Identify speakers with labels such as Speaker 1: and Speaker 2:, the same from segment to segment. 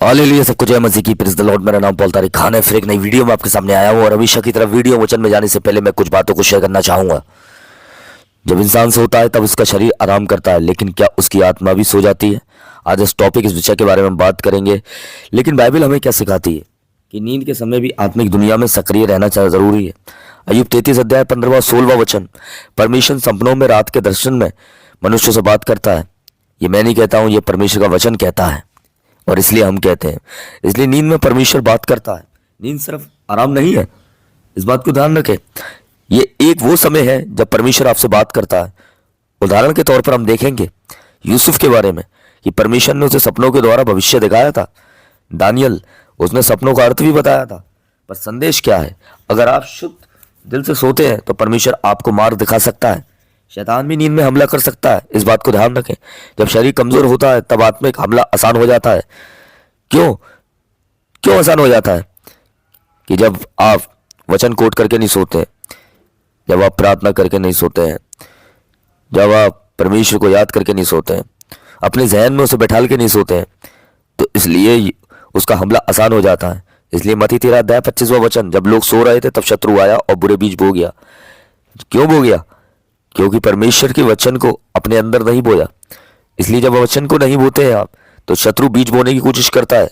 Speaker 1: Hallelujah, सबको जय मसीह की। Praise the Lord. मेरा नाम पॉल तारिक खान है। फिर एक नई वीडियो में आपके सामने आया हूँ और हमेशा की तरफ वीडियो वचन में जाने से पहले मैं कुछ बातों को शेयर करना चाहूँगा। जब इंसान सोता है तब उसका शरीर आराम करता है, लेकिन क्या उसकी आत्मा भी सो जाती है? आज इस टॉपिक, इस विषय के बारे में बात करेंगे। लेकिन बाइबल हमें क्या सिखाती है कि नींद के समय भी आत्मिक दुनिया में सक्रिय रहना जरूरी है। अय्यूब 33 अध्याय 15-16 वचन। परमेश्वर सपनों में, रात के दर्शन में मनुष्य से बात करता है। ये मैं नहीं कहता हूँ, ये परमेश्वर का वचन कहता है और इसलिए हम कहते हैं। इसलिए नींद में परमेश्वर बात करता है। नींद सिर्फ आराम नहीं है, इस बात को ध्यान रखें। ये एक वो समय है जब परमेश्वर आपसे बात करता है। उदाहरण के तौर पर हम देखेंगे यूसुफ के बारे में कि परमेश्वर ने उसे सपनों के द्वारा भविष्य दिखाया था। दानियल, उसने सपनों का अर्थ भी बताया था। पर संदेश क्या है? अगर आप शुद्ध दिल से सोते हैं तो परमेश्वर आपको मार्ग दिखा सकता है। शैतान भी नींद में हमला कर सकता है, इस बात को ध्यान रखें। जब शरीर कमजोर होता है तब आत्मिक हमला आसान हो जाता है। क्यों क्यों आसान हो जाता है? कि जब आप वचन कोट करके नहीं सोते, जब आप प्रार्थना करके नहीं सोते हैं, जब आप परमेश्वर को याद करके नहीं सोते हैं, अपने जहन में उसे बैठाल के नहीं सोते हैं, तो इसलिए उसका हमला आसान हो जाता है। इसलिए मत्ती 13 अध्याय 25वां वचन। जब लोग सो रहे थे तब शत्रु आया और बुरे बीज बो गया। क्यों बो गया? क्योंकि परमेश्वर के वचन को अपने अंदर नहीं बोया। इसलिए जब वचन को नहीं बोते हैं आप, तो शत्रु बीज बोने की कोशिश करता है।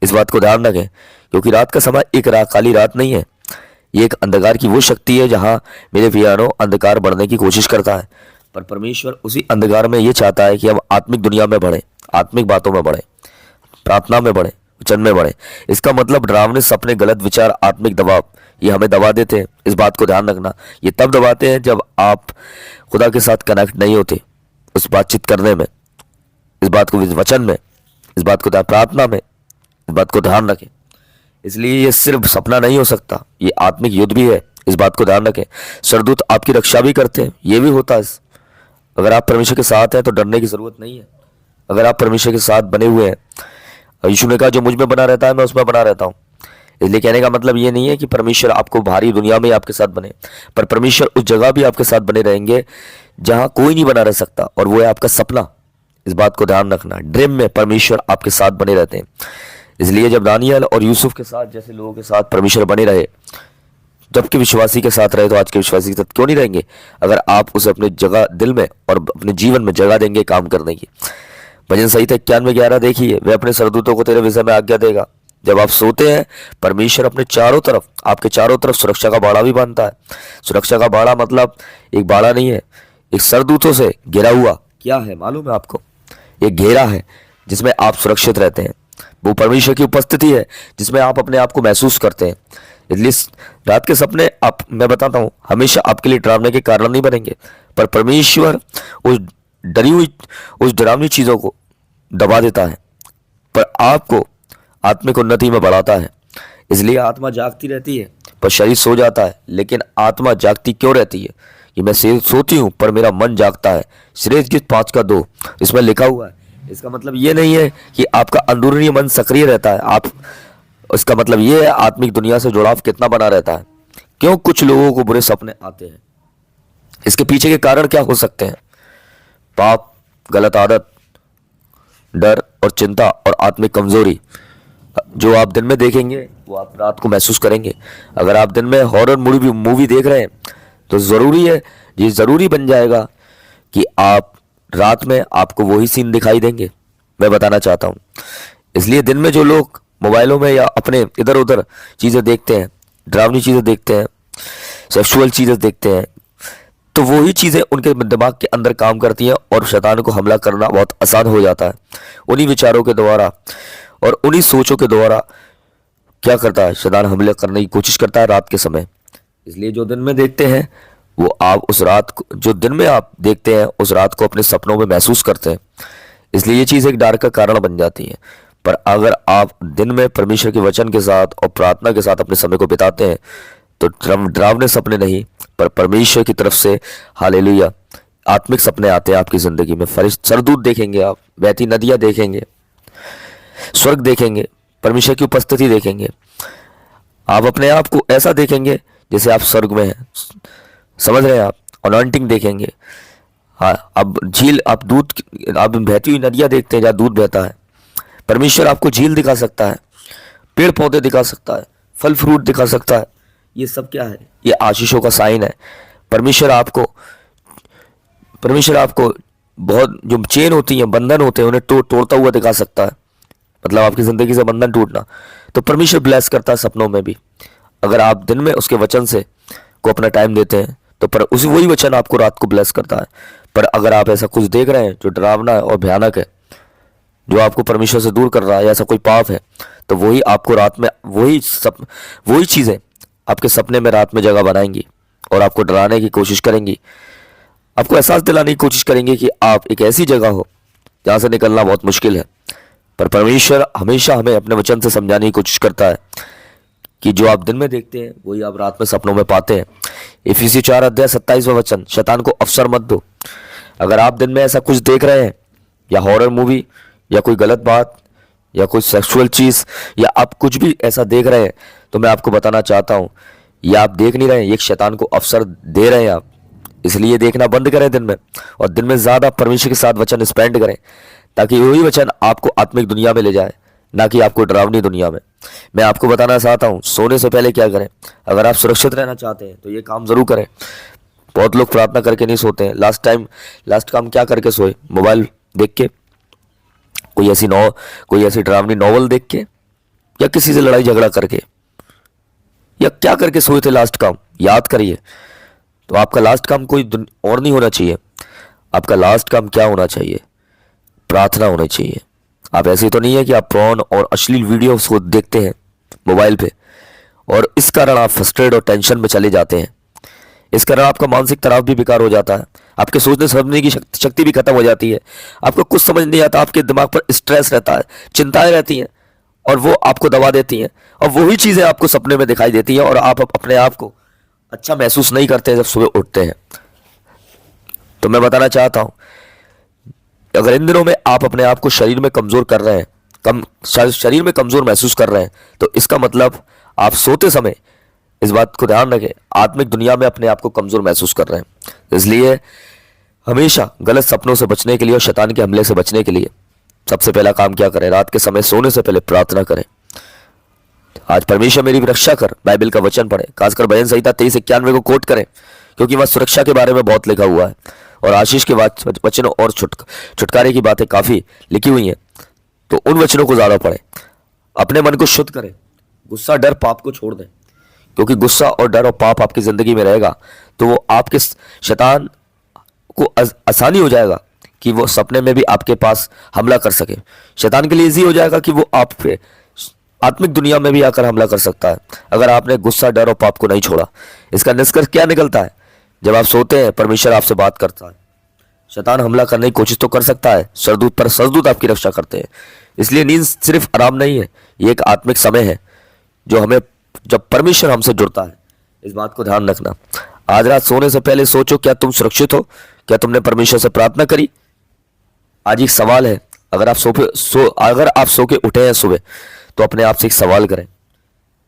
Speaker 1: इस बात को ध्यान रखें, क्योंकि रात का समय एक काली रात नहीं है। ये एक अंधकार की वो शक्ति है जहां मेरे प्यारों अंधकार बढ़ने की कोशिश करता है। पर परमेश्वर उसी अंधकार में ये चाहता है कि हम आत्मिक दुनिया में बढ़े, आत्मिक बातों में बढ़े, प्रार्थना में बढ़े, वचन में बढ़े। इसका मतलब डरावने सपने, गलत विचार, आत्मिक दबाव, ये हमें दबा देते हैं। इस बात को ध्यान रखना। ये तब दबाते हैं जब आप खुदा के साथ कनेक्ट नहीं होते, उस बातचीत करने में, इस बात को वचन में, इस बात को प्रार्थना में, इस बात को ध्यान रखें। इसलिए ये सिर्फ सपना नहीं हो सकता, ये आत्मिक युद्ध भी है। इस बात को ध्यान रखें। सरदूत आपकी रक्षा भी करते हैं, ये भी होता है। अगर आप परमेश्वर के साथ हैं तो डरने की जरूरत नहीं है। अगर आप परमेश्वर के साथ बने हुए हैं, यीशु ने कहा जो मुझ में बना रहता है मैं उसमें बना रहता हूँ। इसलिए कहने का मतलब ये नहीं है कि परमेश्वर आपको भारी दुनिया में आपके साथ बने, पर परमेश्वर उस जगह भी आपके साथ बने रहेंगे जहां कोई नहीं बना रह सकता, और वो है आपका सपना। इस बात को ध्यान रखना। ड्रीम में परमेश्वर आपके साथ बने रहते हैं। इसलिए जब दानियल और यूसुफ के साथ जैसे लोगों के साथ परमेश्वर बने रहे, जबकि विश्वासी के साथ रहे, तो आज के विश्वासी के साथ क्यों नहीं रहेंगे? अगर आप उसे अपने जगह, दिल में और अपने जीवन में जगह देंगे काम करने की। भजन संहिता 91:11 देखिए, वह अपने सरदूतों को तेरे विषय में आज्ञा देगा। जब आप सोते हैं, परमेश्वर अपने चारों तरफ, आपके चारों तरफ सुरक्षा का बाड़ा भी बांधता है। सुरक्षा का बाड़ा मतलब एक बाड़ा नहीं है, एक सरदूतों से घिरा हुआ क्या है मालूम है आपको? एक घेरा है जिसमें आप सुरक्षित रहते हैं। वो परमेश्वर की उपस्थिति है जिसमें आप अपने आप को महसूस करते हैं। इसलिए रात के सपने, आप, मैं बताता हूं, हमेशा आपके लिए डरावने के कारण नहीं बनेंगे, पर परमेश्वर उस डरावनी चीजों को दबा देता है, पर आपको आत्मिक उन्नति में बढ़ाता है। इसलिए आत्मा जागती रहती है पर शरीर सो जाता है। लेकिन आत्मा जागती क्यों रहती है? कि मैं सोती हूं पर मेरा मन जागता है। श्रेष्ठ गीत 5:2 इसमें लिखा हुआ है। इसका मतलब ये नहीं है कि आपका अंदरूनी मन सक्रिय रहता है, आप, इसका मतलब ये है आत्मिक दुनिया से जुड़ाव कितना बना रहता है। क्यों कुछ लोगों को बुरे सपने आते हैं? इसके पीछे के कारण क्या हो सकते हैं? पाप, गलत आदत, डर और चिंता और आत्मिक कमजोरी। जो आप दिन में देखेंगे वो आप रात को महसूस करेंगे। अगर आप दिन में हॉरर मूवी देख रहे हैं तो जरूरी है, ये जरूरी बन जाएगा कि आप रात में आपको वही सीन दिखाई देंगे। मैं बताना चाहता हूँ। इसलिए दिन में जो लोग मोबाइलों में या अपने इधर उधर चीज़ें देखते हैं, डरावनी चीज़ें देखते हैं, सेक्सुअल चीज़ें देखते हैं, तो वही चीज़ें उनके दिमाग के अंदर काम करती हैं और शैतान को हमला करना बहुत आसान हो जाता है। उन्हीं विचारों के द्वारा और उन्हीं सोचों के द्वारा क्या करता है? शैतान हमला करने की कोशिश करता है रात के समय। इसलिए जो दिन में देखते हैं वो आप उस रात को, जो दिन में आप देखते हैं उस रात को अपने सपनों में महसूस करते हैं। इसलिए ये चीज़ एक डर का कारण बन जाती है। पर अगर आप दिन में परमेश्वर के वचन के साथ और प्रार्थना के साथ अपने समय को बिताते हैं तो डरावने सपने नहीं, पर परमेश्वर की तरफ से, हालेलुया, आत्मिक सपने आते हैं आपकी जिंदगी में। फरिश्ते, सरदूत देखेंगे आप, बहती नदियां देखेंगे, स्वर्ग देखेंगे, परमेश्वर की उपस्थिति देखेंगे। आप अपने आप को ऐसा देखेंगे जैसे आप स्वर्ग में हैं, समझ रहे हैं आप? अनॉइंटिंग देखेंगे। हाँ, अब झील, आप दूध, आप बहती हुई नदियां देखते हैं जहाँ दूध बहता है, परमेश्वर आपको झील दिखा सकता है, पेड़ पौधे दिखा सकता है, फल फ्रूट दिखा सकता है। ये सब क्या है? ये आशीषों का साइन है। परमेश्वर आपको बहुत जो चेन होती है, बंधन होते हैं, उन्हें तोड़ता हुआ दिखा सकता है। मतलब आपकी ज़िंदगी से बंधन टूटना, तो परमेश्वर ब्लेस करता है सपनों में भी। अगर आप दिन में उसके वचन से को अपना टाइम देते हैं तो पर उसी वही वचन आपको रात को ब्लेस करता है। पर अगर आप ऐसा कुछ देख रहे हैं जो डरावना है और भयानक है, जो आपको परमेश्वर से दूर कर रहा है, या ऐसा कोई पाप है, तो वही आपको रात में वही चीज़ें आपके सपने में रात में जगह बनाएंगी और आपको डराने की कोशिश करेंगी, आपको एहसास दिलाने की कोशिश करेंगे कि आप एक ऐसी जगह हो जहाँ से निकलना बहुत मुश्किल है। पर परमेश्वर हमेशा हमें अपने वचन से समझाने की कोशिश करता है कि जो आप दिन में देखते हैं वही आप रात में सपनों में पाते हैं। इफिसी 4:27 वचन, शैतान को अवसर मत दो। अगर आप दिन में ऐसा कुछ देख रहे हैं, या हॉरर मूवी, या कोई गलत बात, या कोई सेक्सुअल चीज़, या आप कुछ भी ऐसा देख रहे हैं, तो मैं आपको बताना चाहता हूँ, ये आप देख नहीं रहे हैं, ये शैतान को अवसर दे रहे हैं आप। इसलिए देखना बंद करें दिन में, और दिन में ज़्यादा परमेश्वर के साथ वचन स्पेंड करें, ताकि वही वचन आपको आत्मिक दुनिया में ले जाए, ना कि आपको डरावनी दुनिया में। मैं आपको बताना चाहता हूँ, सोने से पहले क्या करें। अगर आप सुरक्षित रहना चाहते हैं तो ये काम ज़रूर करें। बहुत लोग प्रार्थना करके नहीं सोते हैं। लास्ट काम क्या करके सोए? मोबाइल देख के, कोई ऐसी डरावनी नॉवल देख के, या किसी से लड़ाई झगड़ा करके, या क्या करके सोए थे लास्ट काम? याद करिए। तो आपका लास्ट काम कोई और नहीं होना चाहिए। आपका लास्ट काम क्या होना चाहिए? प्रार्थना होनी चाहिए। आप ऐसे तो नहीं है कि आप प्रॉन और अश्लील वीडियोस को देखते हैं मोबाइल पे, और इस कारण आप फ्रस्ट्रेट और टेंशन में चले जाते हैं। इस कारण आपका मानसिक तनाव भी बेकार हो जाता है, आपके सोचने समझने की शक्ति भी खत्म हो जाती है, आपको कुछ समझ नहीं आता, आपके दिमाग पर स्ट्रेस रहता है, चिंताएं रहती हैं, और वो आपको दबा देती हैं, और वही चीज़ें आपको सपने में दिखाई देती हैं, और आप अपने आप को अच्छा महसूस नहीं करते जब सुबह उठते हैं। तो मैं बताना चाहता हूँ, अगर इन दिनों में आप अपने आप को शरीर में कमज़ोर कर रहे हैं, शरीर में कमज़ोर महसूस कर रहे हैं, तो इसका मतलब आप सोते समय इस बात को ध्यान रखें, आत्मिक दुनिया में अपने आप को कमज़ोर महसूस कर रहे हैं। इसलिए हमेशा गलत सपनों से बचने के लिए और शैतान के हमले से बचने के लिए सबसे पहला काम क्या करें? रात के समय सोने से पहले प्रार्थना करें। आज परमेश्वर मेरी रक्षा कर, बाइबल का वचन पढ़ें, खासकर भजन संहिता 23:91 को कोट करें, क्योंकि वह सुरक्षा के बारे में बहुत लिखा हुआ है, और आशीष के वचनों और छुटकारे की बातें काफ़ी लिखी हुई हैं। तो उन वचनों को ज़्यादा पढ़ें, अपने मन को शुद्ध करें, गुस्सा डर पाप को छोड़ दें, क्योंकि गुस्सा और डर और पाप आपकी ज़िंदगी में रहेगा तो वो आपके शैतान को आसानी हो जाएगा कि वो सपने में भी आपके पास हमला कर सके। शैतान के लिए इजी हो जाएगा कि वो आप पे आत्मिक दुनिया में भी आकर हमला कर सकता है, अगर आपने गुस्सा डर और पाप को नहीं छोड़ा। इसका निष्कर्ष क्या निकलता है? जब आप सोते हैं परमेश्वर आपसे बात करता है। शैतान हमला करने की कोशिश तो कर सकता है, सरदूत पर सरदूत आपकी रक्षा करते हैं। इसलिए नींद सिर्फ आराम नहीं है, ये एक आत्मिक समय है जो हमें, जब परमेश्वर हमसे जुड़ता है। इस बात को ध्यान रखना। आज रात सोने से पहले सोचो, क्या तुम सुरक्षित हो? क्या तुमने परमेश्वर से प्रार्थना करी? आज एक सवाल है, अगर आप सो के उठे हैं सुबह, तो अपने आप से एक सवाल करें,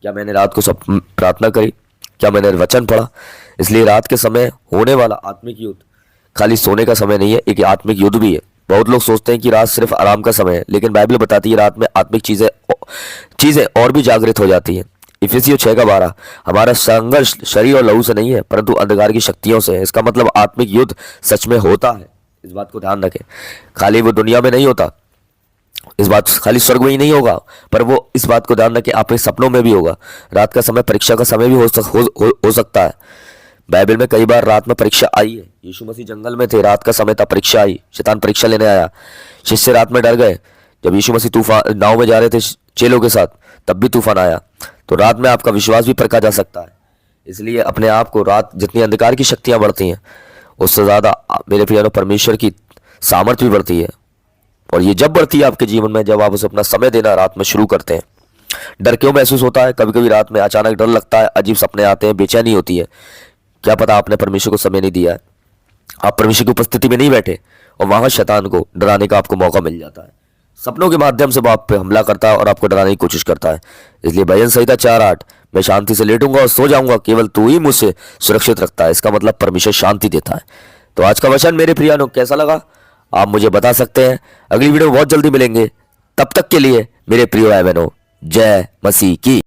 Speaker 1: क्या मैंने रात को सब प्रार्थना करी? क्या मैंने वचन पढ़ा? इसलिए रात के समय होने वाला आत्मिक युद्ध खाली सोने का समय नहीं है, एक आत्मिक युद्ध भी है। बहुत लोग सोचते हैं कि रात सिर्फ आराम का समय है, लेकिन बाइबल बताती है रात में आत्मिक चीज़ें और भी जागृत हो जाती हैं। इफिसियों 6:12, हमारा संघर्ष शरीर और लहू से नहीं है, परंतु अंधकार की शक्तियों से है। इसका मतलब आत्मिक युद्ध सच में होता है। इस बात को ध्यान रखें, खाली वो दुनिया में नहीं होता, इस बात खाली स्वर्ग में ही नहीं होगा, पर वो इस बात को ध्यान रखें आपके सपनों में भी होगा। रात का समय परीक्षा का समय भी हो सकता है। बाइबल में कई बार रात में परीक्षा आई है। यीशु मसीह जंगल में थे, रात का समय था, परीक्षा आई, शैतान परीक्षा लेने आया, शिष्य रात में डर गए। जब यीशु मसीह तूफान नाव में जा रहे थे चेलों के साथ, तब भी तूफान आया। तो रात में आपका विश्वास भी परखा जा सकता है। इसलिए अपने आप को, रात जितनी अंधकार की शक्तियाँ बढ़ती हैं, उससे ज़्यादा मेरे प्रिय परमेश्वर की सामर्थ्य भी बढ़ती है। और ये जब बढ़ती है आपके जीवन में, जब आप उसे अपना समय देना रात में शुरू करते हैं। डर क्यों महसूस होता है? कभी कभी रात में अचानक डर लगता है, अजीब सपने आते हैं, बेचैनी होती है। क्या पता आपने परमेश्वर को समय नहीं दिया है, आप परमेश्वर की उपस्थिति में नहीं बैठे, और वहां शैतान को डराने का आपको मौका मिल जाता है। सपनों के माध्यम से वो आप पे हमला करता है और आपको डराने की कोशिश करता है। इसलिए भजन संहिता 4:8, मैं शांति से लेटूंगा और सो जाऊंगा, केवल तू ही मुझसे सुरक्षित रखता है। इसका मतलब परमेश्वर शांति देता है। तो आज का वचन मेरे प्रियानो कैसा लगा आप मुझे बता सकते हैं। अगली वीडियो में बहुत जल्दी मिलेंगे। तब तक के लिए मेरे प्रिय भाई बहनों, जय मसीह की।